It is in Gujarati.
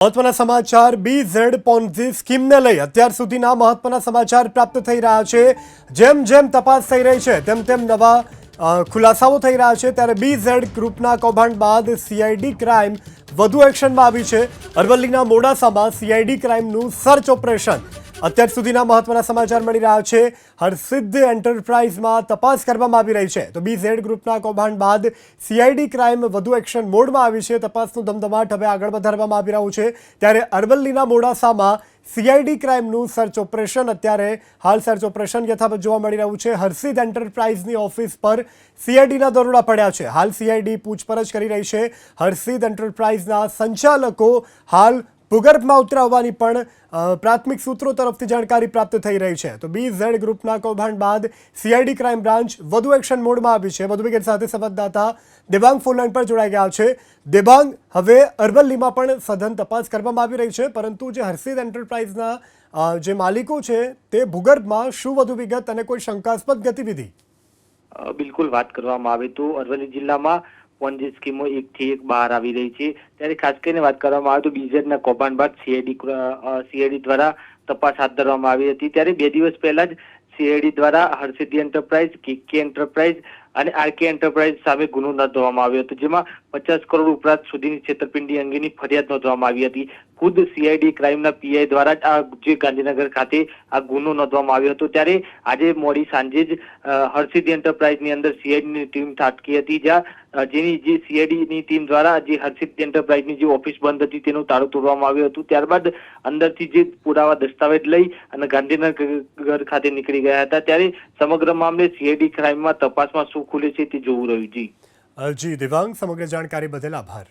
મહત્વના સમાચાર BZ પોન્ઝી સ્કીમને લઈ અત્યાર સુધીના મહત્વના સમાચાર પ્રાપ્ત થઈ રહ્યા છે। જેમ જેમ તપાસ થઈ રહી છે તેમ તેમ નવા ખુલાસાઓ થઈ રહ્યા છે। ત્યારે BZ ગ્રુપના કૌભાંડ બાદ CID ક્રાઇમ વધુ એક્શનમાં આવી છે। અરવલ્લીના મોડાસામાં CID ક્રાઇમનું સર્ચ ઓપરેશન અત્યાર સુધીના મહત્વના સમાચાર મળી રહ્યા છે। હરસિદ્ધ એન્ટરપ્રાઇઝમાં તપાસ કરવામાં આવી રહી છે। તો BZ ગ્રુપના કૌભાંડ બાદ CID ક્રાઇમ વધુ એક્શન મોડમાં આવી છે। તપાસનું ધમધમાટ હવે આગળ વધારવામાં આવી રહ્યું છે। ત્યારે અરવલ્લીના મોડાસામાં CID ક્રાઇમનું સર્ચ ઓપરેશન હાલ સર્ચ ઓપરેશન યથાવત જોવા મળી રહ્યું છે। હરસિદ્ધ એન્ટરપ્રાઇઝની ઓફિસ પર CIDના દરોડા પડ્યા છે। હાલ CID પૂછપરછ કરી રહી છે। હરસિદ્ધ એન્ટરપ્રાઇઝના સંચાલકો હાલ ભૂગર્ભમાં ઉતર્યા હોવાની પણ પ્રાથમિક સૂત્રો તરફથી જાણકારી પ્રાપ્ત થઈ રહી છે। તો BZ ગ્રુપના કૌભાંડ બાદ CID ક્રાઇમ બ્રાન્ચ વધુ એક્શન મોડમાં આવી છે। વધુ વિગત સાથે સંવાદદાતા દેબાંગ ફોનલાઈન પર જોડાઈ ગયા છે। દેબાંગ, હવે અરવલ્લીમાં પણ સઘન તપાસ કરવામાં આવી રહી છે, પરંતુ જે હરસિદ્ધ એન્ટરપ્રાઇઝના જે માલિકો છે તે ભૂગર્ભમાં શું વધુ વિગત અને કોઈ શંકાસ્પદ ગતિવિધિ? બિલકુલ વાત કરવામાં આવે તો અરવલ્લી જિલ્લામાં પોન્જી સ્કીમો એકથી એક બહાર આવી રહી છે। ત્યારે ખાસ કરીને વાત કરવામાં આવે તો BZના કૌભાંડ બાદ CID દ્વારા તપાસ હાથ ધરવામાં આવી હતી। ત્યારે 2 દિવસ પહેલા જ CID દ્વારા હરસિદ્ધ એન્ટરપ્રાઇઝ, KK એન્ટરપ્રાઇઝ અને RK એન્ટરપ્રાઇઝ સામે ગુનો નોંધવામાં આવ્યો હતો, જેમાં 50 કરોડ ઉપરાંત સુધીની છેતરપિંડી અંગેની ફરિયાદ નોંધવામાં આવી હતી। ખુદ CID ક્રાઇમના PI દ્વારા જ આ જે ગાંધીનગર ખાતે આ ગુનો નોંધવામાં આવ્યો હતો। ત્યારે આજે મોડી સાંજે જ હરસિદ્ધ એન્ટરપ્રાઇઝની અંદર CIDની ટીમ ત્રાટકી હતી, જ્યાં જેની જે CIDની ટીમ દ્વારા જે હરસિદ્ધ એન્ટરપ્રાઇઝની જે ઓફિસ બંધ હતી તેનું તાળું તોડવામાં આવ્યું હતું। ત્યારબાદ અંદરથી જે પુરાવા દસ્તાવેજ લઈ અને ગાંધીનગર ખાતે નીકળી ગયા હતા। ત્યારે સમગ્ર મામલે CID ક્રાઇમમાં તપાસમાં શું ખુલે છે તે જોવું રહ્યું। જી દેવાંગ, સમગ્ર જાણકારી બદલ આભાર।